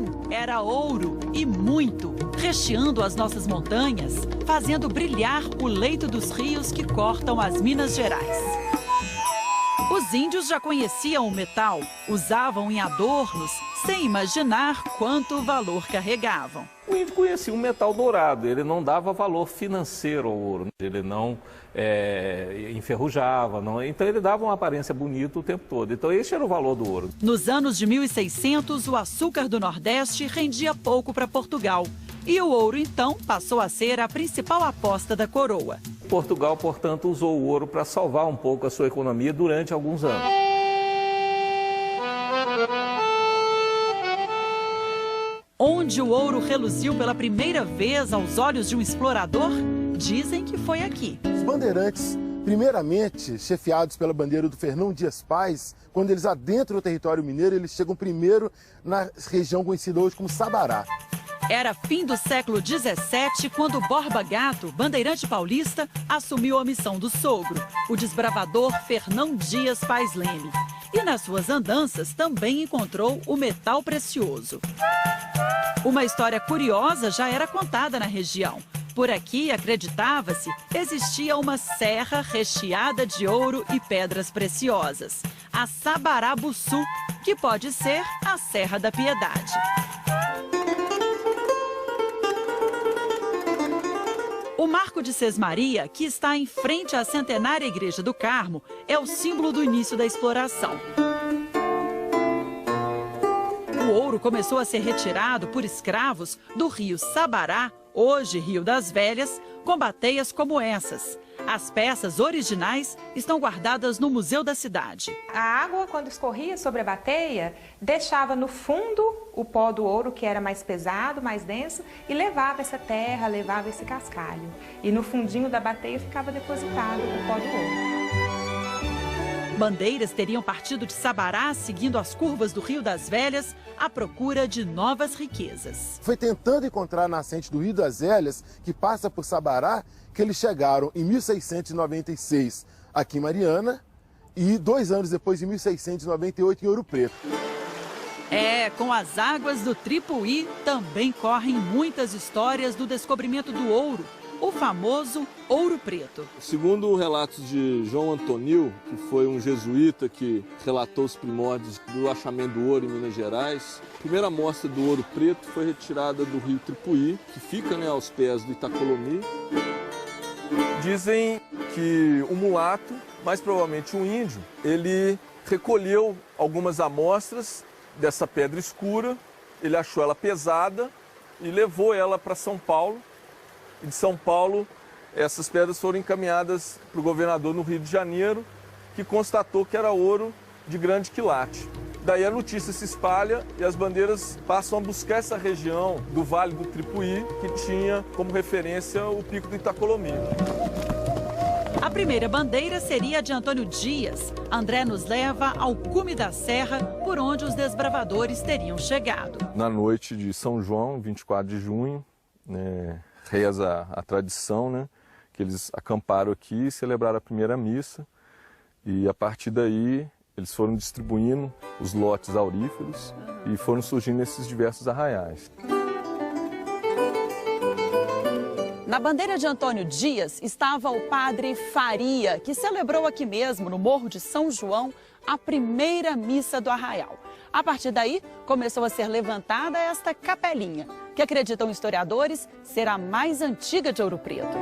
Sim, era ouro e muito, recheando as nossas montanhas, fazendo brilhar o leito dos rios que cortam as Minas Gerais. Os índios já conheciam o metal, usavam em adornos, sem imaginar quanto valor carregavam. O índio conhecia o metal dourado, ele não dava valor financeiro ao ouro, ele não enferrujava, então ele dava uma aparência bonita o tempo todo. Então esse era o valor do ouro. Nos anos de 1600, o açúcar do Nordeste rendia pouco para Portugal. E o ouro, então, passou a ser a principal aposta da coroa. Portugal, portanto, usou o ouro para salvar um pouco a sua economia durante alguns anos. Onde o ouro reluziu pela primeira vez aos olhos de um explorador? Dizem que foi aqui. Os bandeirantes, primeiramente chefiados pela bandeira do Fernão Dias Paz, quando eles adentram o território mineiro, eles chegam primeiro na região conhecida hoje como Sabará. Era fim do século XVII, quando Borba Gato, bandeirante paulista, assumiu a missão do sogro, o desbravador Fernão Dias Paz Leme. E nas suas andanças também encontrou o metal precioso. Uma história curiosa já era contada na região. Por aqui, acreditava-se, existia uma serra recheada de ouro e pedras preciosas, a Sabarabuçu, que pode ser a Serra da Piedade. O Marco de Sesmaria, que está em frente à centenária Igreja do Carmo, é o símbolo do início da exploração. O ouro começou a ser retirado por escravos do rio Sabará, hoje Rio das Velhas, com bateias como essas. As peças originais estão guardadas no Museu da Cidade. A água, quando escorria sobre a bateia, deixava no fundo o pó do ouro, que era mais pesado, mais denso, e levava essa terra, levava esse cascalho. E no fundinho da bateia ficava depositado o pó do ouro. Bandeiras teriam partido de Sabará, seguindo as curvas do Rio das Velhas, à procura de novas riquezas. Foi tentando encontrar a nascente do Rio das Velhas, que passa por Sabará, que eles chegaram em 1696 aqui em Mariana e 2 anos depois, em 1698, em Ouro Preto. Com as águas do Tripuí também correm muitas histórias do descobrimento do ouro, o famoso Ouro Preto. Segundo relatos de João Antonil, que foi um jesuíta que relatou os primórdios do achamento do ouro em Minas Gerais, a primeira amostra do Ouro Preto foi retirada do rio Tripuí, que fica aos pés do Itacolomi. Dizem que o mulato, mais provavelmente um índio, ele recolheu algumas amostras dessa pedra escura, ele achou ela pesada e levou ela para São Paulo. E de São Paulo, essas pedras foram encaminhadas para o governador no Rio de Janeiro, que constatou que era ouro de grande quilate. Daí a notícia se espalha e as bandeiras passam a buscar essa região do Vale do Tripuí, que tinha como referência o Pico do Itacolomi. A primeira bandeira seria a de Antônio Dias. André nos leva ao cume da serra, por onde os desbravadores teriam chegado. Na noite de São João, 24 de junho, reza a tradição, que eles acamparam aqui e celebraram a primeira missa. E a partir daí, eles foram distribuindo os lotes auríferos e foram surgindo esses diversos arraiais. Na bandeira de Antônio Dias estava o padre Faria, que celebrou aqui mesmo, no Morro de São João, a primeira missa do arraial. A partir daí, começou a ser levantada esta capelinha, que acreditam historiadores ser a mais antiga de Ouro Preto.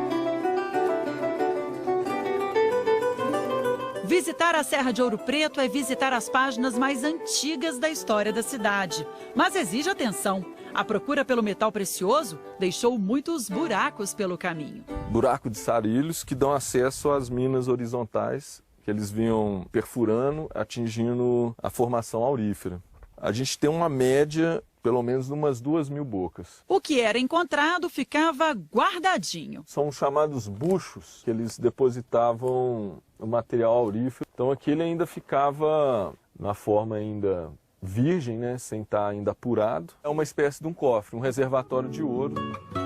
Visitar a Serra de Ouro Preto é visitar as páginas mais antigas da história da cidade. Mas exige atenção. A procura pelo metal precioso deixou muitos buracos pelo caminho. Buraco de sarilhos que dão acesso às minas horizontais, que eles vinham perfurando, atingindo a formação aurífera. A gente tem uma média, pelo menos, umas 2.000 bocas. O que era encontrado ficava guardadinho. São chamados buchos, que eles depositavam o material aurífero. Então aqui ele ainda ficava na forma ainda virgem, sem estar ainda apurado. É uma espécie de um cofre, um reservatório de ouro.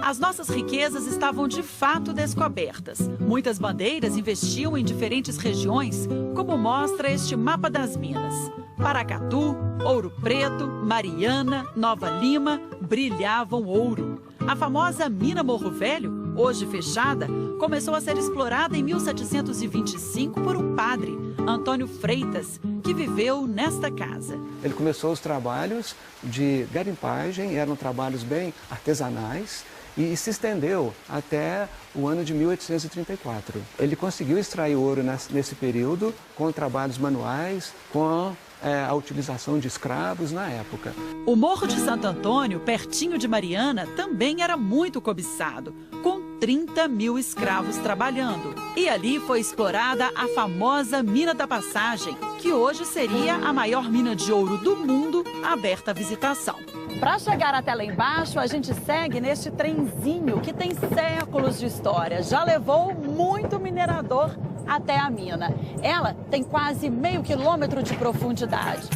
As nossas riquezas estavam de fato descobertas. Muitas bandeiras investiam em diferentes regiões, como mostra este mapa das minas. Paracatu, Ouro Preto, Mariana, Nova Lima brilhavam ouro. A famosa mina Morro Velho, hoje fechada, começou a ser explorada em 1725 por um padre, Antônio Freitas, que viveu nesta casa. Ele começou os trabalhos de garimpagem, eram trabalhos bem artesanais, e se estendeu até o ano de 1834. Ele conseguiu extrair ouro nesse período com trabalhos manuais, com a utilização de escravos na época. O Morro de Santo Antônio, pertinho de Mariana, também era muito cobiçado, com 30 mil escravos trabalhando. E ali foi explorada a famosa Mina da Passagem, que hoje seria a maior mina de ouro do mundo, aberta à visitação. Para chegar até lá embaixo, a gente segue neste trenzinho que tem séculos de história. Já levou muito minerador até a mina. Ela tem quase meio quilômetro de profundidade.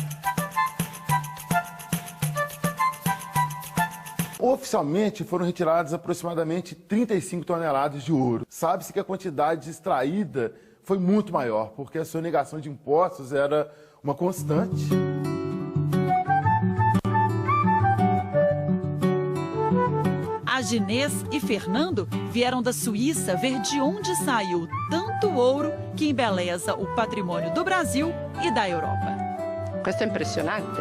Oficialmente foram retiradas aproximadamente 35 toneladas de ouro. Sabe-se que a quantidade extraída foi muito maior, porque a sonegação de impostos era uma constante. A Ginês e Fernando vieram da Suíça ver de onde saiu tanto ouro que embeleza o patrimônio do Brasil e da Europa. Questo è impressionante.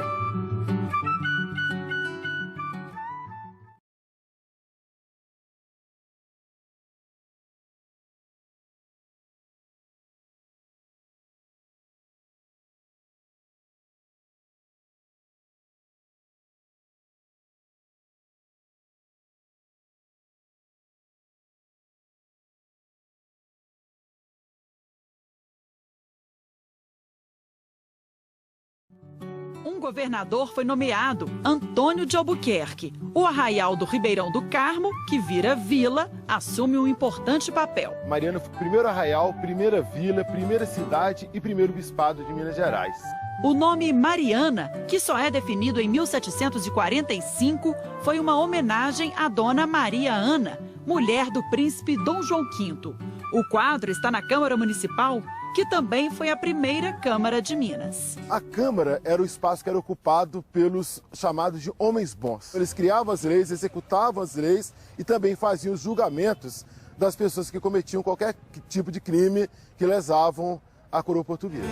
Um governador foi nomeado, Antônio de Albuquerque. O arraial do Ribeirão do Carmo, que vira vila, assume um importante papel. Mariana foi o primeiro arraial, primeira vila, primeira cidade e primeiro bispado de Minas Gerais. O nome Mariana, que só é definido em 1745, foi uma homenagem à dona Maria Ana, mulher do príncipe Dom João V. O quadro está na Câmara Municipal, que também foi a primeira Câmara de Minas. A Câmara era o espaço que era ocupado pelos chamados de homens bons. Eles criavam as leis, executavam as leis e também faziam os julgamentos das pessoas que cometiam qualquer tipo de crime que lesavam a coroa portuguesa.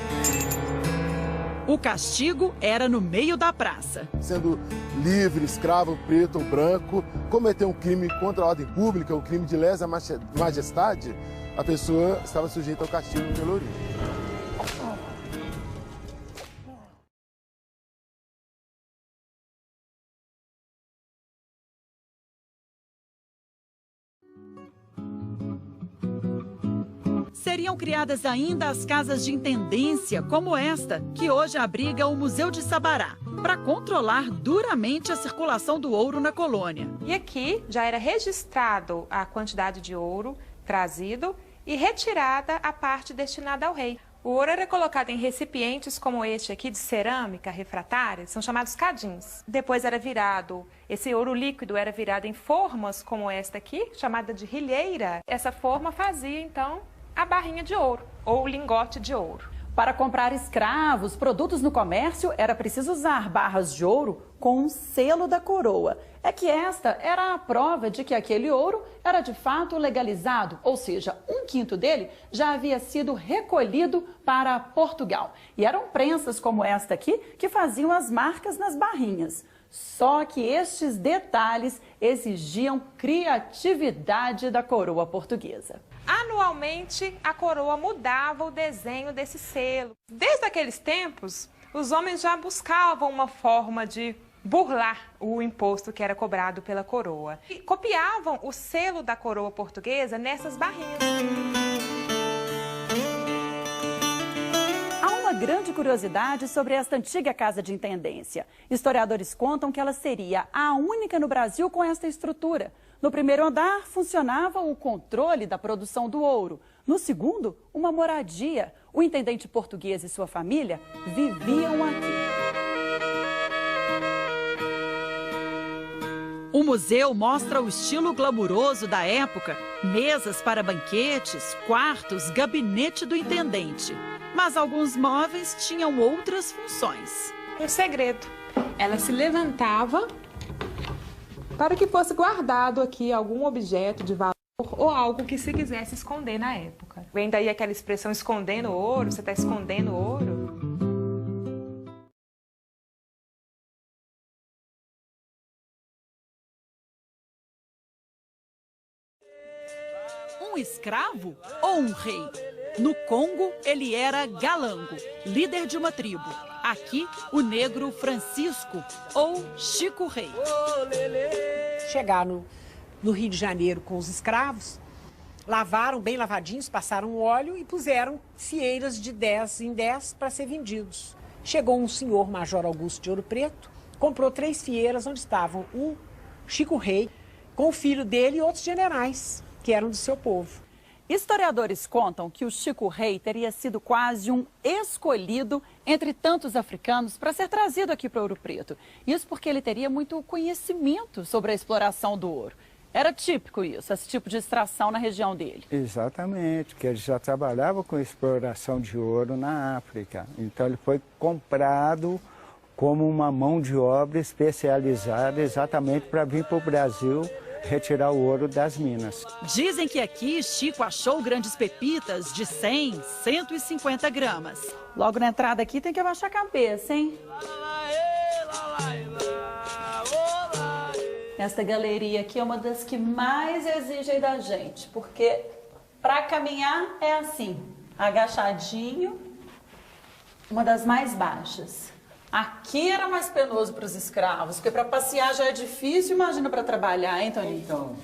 O castigo era no meio da praça. Sendo livre, escravo, preto ou branco, cometer um crime contra a ordem pública, um crime de lesa majestade, a pessoa estava sujeita ao castigo pela origem. Seriam criadas ainda as casas de intendência, como esta, que hoje abriga o Museu de Sabará, para controlar duramente a circulação do ouro na colônia. E aqui já era registrado a quantidade de ouro trazido e retirada a parte destinada ao rei. O ouro era colocado em recipientes como este aqui de cerâmica refratária, são chamados cadins. Depois era virado, esse ouro líquido era virado em formas como esta aqui, chamada de rilheira. Essa forma fazia então a barrinha de ouro ou o lingote de ouro. Para comprar escravos, produtos no comércio, era preciso usar barras de ouro com um selo da coroa. É que esta era a prova de que aquele ouro era de fato legalizado, ou seja, 1/5 dele já havia sido recolhido para Portugal. E eram prensas como esta aqui que faziam as marcas nas barrinhas. Só que estes detalhes exigiam criatividade da coroa portuguesa. Anualmente, a coroa mudava o desenho desse selo. Desde aqueles tempos, os homens já buscavam uma forma de burlar o imposto que era cobrado pela coroa. E copiavam o selo da coroa portuguesa nessas barrinhas. Há uma grande curiosidade sobre esta antiga casa de intendência. Historiadores contam que ela seria a única no Brasil com esta estrutura. No primeiro andar, funcionava o controle da produção do ouro. No segundo, uma moradia. O intendente português e sua família viviam aqui. O museu mostra o estilo glamuroso da época, mesas para banquetes, quartos, gabinete do intendente. Mas alguns móveis tinham outras funções. O segredo, ela se levantava para que fosse guardado aqui algum objeto de valor ou algo que se quisesse esconder na época. Vem daí aquela expressão escondendo ouro, você está escondendo ouro. Um escravo ou um rei? No Congo, ele era galango, líder de uma tribo. Aqui, o negro Francisco ou Chico Rei. Chegaram no Rio de Janeiro com os escravos, lavaram bem lavadinhos, passaram óleo e puseram fieiras de 10 em 10 para ser vendidos. Chegou um senhor, Major Augusto de Ouro Preto, comprou 3 fieiras onde estavam o Chico Rei com o filho dele e outros generais que eram do seu povo. Historiadores contam que o Chico Rei teria sido quase um escolhido entre tantos africanos para ser trazido aqui para Ouro Preto. Isso porque ele teria muito conhecimento sobre a exploração do ouro. Era típico isso, esse tipo de extração na região dele. Exatamente, que ele já trabalhava com exploração de ouro na África. Então ele foi comprado como uma mão de obra especializada exatamente para vir para o Brasil retirar o ouro das minas. Dizem que aqui Chico achou grandes pepitas de 100, 150 gramas. Logo na entrada aqui tem que abaixar a cabeça, hein? Esta galeria aqui é uma das que mais exigem da gente, porque para caminhar é assim, agachadinho, uma das mais baixas. Aqui era mais penoso para os escravos, porque para passear já é difícil, imagina para trabalhar, hein, Toninho? Então,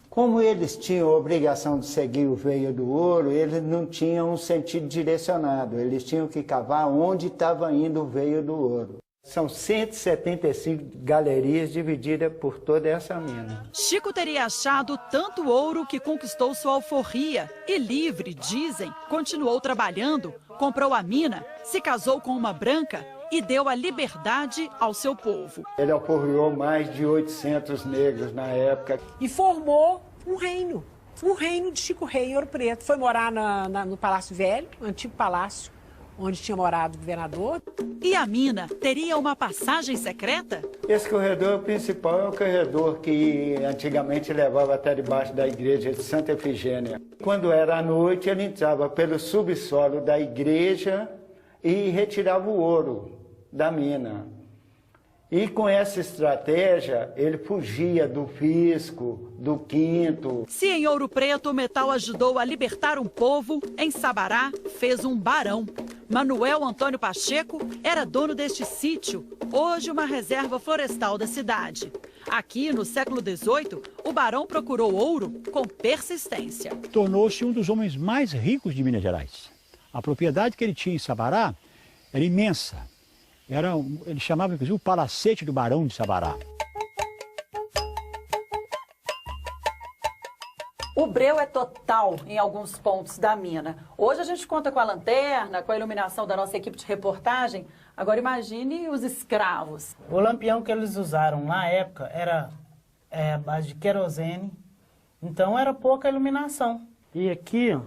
como eles tinham a obrigação de seguir o veio do ouro, eles não tinham um sentido direcionado, eles tinham que cavar onde estava indo o veio do ouro. São 175 galerias divididas por toda essa mina. Chico teria achado tanto ouro que conquistou sua alforria e livre, dizem, continuou trabalhando, comprou a mina, se casou com uma branca e deu a liberdade ao seu povo. Ele alforriou mais de 800 negros na época. E formou um reino de Chico Rei em Ouro Preto. Foi morar no Palácio Velho, o antigo palácio, onde tinha morado o governador. E a mina teria uma passagem secreta? Esse corredor principal é o corredor que antigamente levava até debaixo da igreja de Santa Efigênia. Quando era à noite, ele entrava pelo subsolo da igreja e retirava o ouro da mina. E com essa estratégia, ele fugia do fisco, do quinto. Se em Ouro Preto o metal ajudou a libertar um povo, em Sabará fez um barão. Manuel Antônio Pacheco era dono deste sítio, hoje uma reserva florestal da cidade. Aqui, no século XVIII, o barão procurou ouro com persistência. Tornou-se um dos homens mais ricos de Minas Gerais. A propriedade que ele tinha em Sabará era imensa. Ele chamava, inclusive, o palacete do Barão de Sabará. O breu é total em alguns pontos da mina. Hoje a gente conta com a lanterna, com a iluminação da nossa equipe de reportagem. Agora imagine os escravos. O lampião que eles usaram na época era a base de querosene, então era pouca iluminação. E aqui, ó,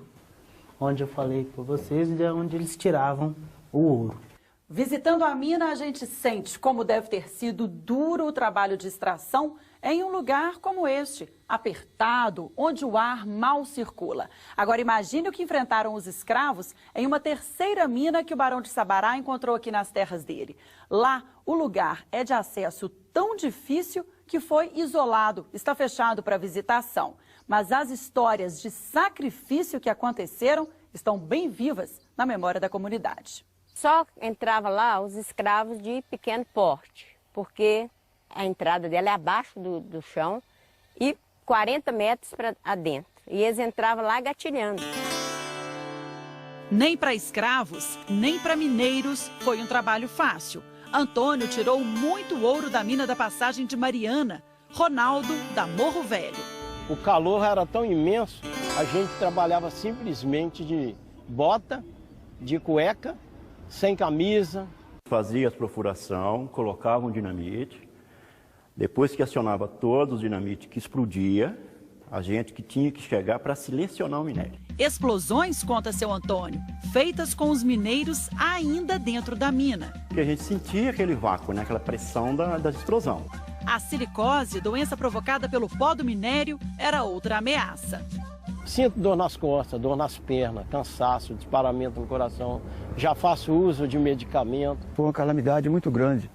onde eu falei para vocês, é onde eles tiravam o ouro. Visitando a mina, a gente sente como deve ter sido duro o trabalho de extração em um lugar como este, apertado, onde o ar mal circula. Agora imagine o que enfrentaram os escravos em uma terceira mina que o Barão de Sabará encontrou aqui nas terras dele. Lá, o lugar é de acesso tão difícil que foi isolado, está fechado para visitação. Mas as histórias de sacrifício que aconteceram estão bem vivas na memória da comunidade. Só entrava lá os escravos de pequeno porte, porque a entrada dela é abaixo do chão e 40 metros para adentro. E eles entravam lá gatilhando. Nem para escravos, nem para mineiros foi um trabalho fácil. Antônio tirou muito ouro da mina da Passagem de Mariana, Ronaldo da Morro Velho. O calor era tão imenso, a gente trabalhava simplesmente de bota, de cueca, sem camisa. Fazia a perfuração, colocava um dinamite, depois que acionava todos os dinamites que explodia, a gente que tinha que chegar para selecionar o minério. Explosões, conta seu Antônio, feitas com os mineiros ainda dentro da mina. Porque a gente sentia aquele vácuo, né? Aquela pressão da explosão. A silicose, doença provocada pelo pó do minério, era outra ameaça. Sinto dor nas costas, dor nas pernas, cansaço, disparamento no coração. Já faço uso de medicamento. Foi uma calamidade muito grande.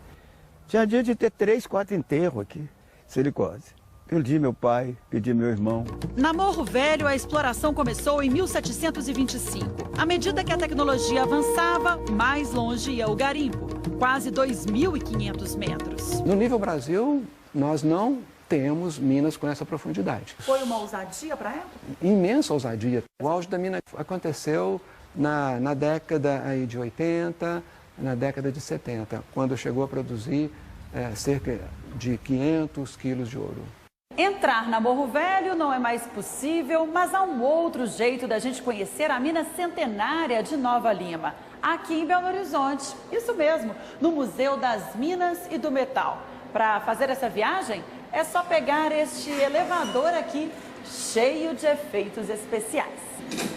Tinha dia de ter 3, 4 enterros aqui, silicose. Perdi meu pai, perdi meu irmão. Na Morro Velho, a exploração começou em 1725. À medida que a tecnologia avançava, mais longe ia o garimpo, quase 2.500 metros. No nível Brasil, nós não temos minas com essa profundidade. Foi uma ousadia para a época? Imensa ousadia. O auge da mina aconteceu na década aí de 80, na década de 70, quando chegou a produzir cerca de 500 quilos de ouro. Entrar na Morro Velho não é mais possível, mas há um outro jeito da gente conhecer a mina centenária de Nova Lima, aqui em Belo Horizonte. Isso mesmo, no Museu das Minas e do Metal. Para fazer essa viagem, é só pegar este elevador aqui, cheio de efeitos especiais.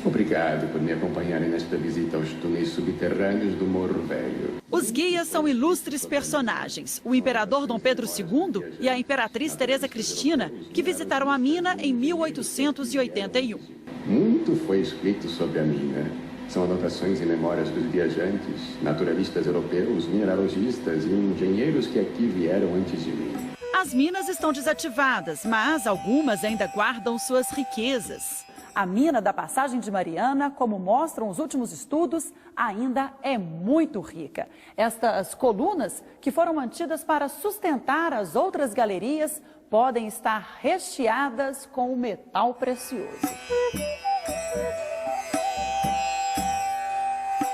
Obrigado por me acompanharem nesta visita aos túneis subterrâneos do Morro Velho. Os guias são ilustres personagens, o imperador Dom Pedro II e a imperatriz Teresa Cristina, que visitaram a mina em 1881. Muito foi escrito sobre a mina. São anotações e memórias dos viajantes, naturalistas europeus, mineralogistas e engenheiros que aqui vieram antes de mim. As minas estão desativadas, mas algumas ainda guardam suas riquezas. A mina da Passagem de Mariana, como mostram os últimos estudos, ainda é muito rica. Estas colunas, que foram mantidas para sustentar as outras galerias, podem estar recheadas com o metal precioso.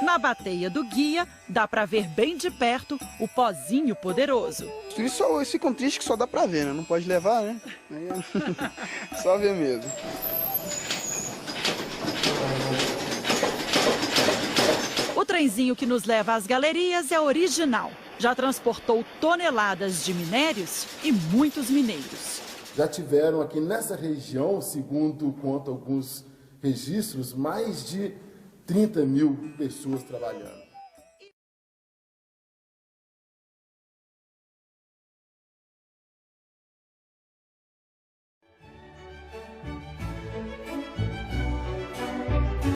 Na bateia do guia, dá para ver bem de perto o pozinho poderoso. Isso ficam tristes que só dá para ver, né? Não pode levar, né? Só ver mesmo. O trenzinho que nos leva às galerias é original. Já transportou toneladas de minérios e muitos mineiros. Já tiveram aqui nessa região, segundo contam alguns registros, mais de 30 mil pessoas trabalhando.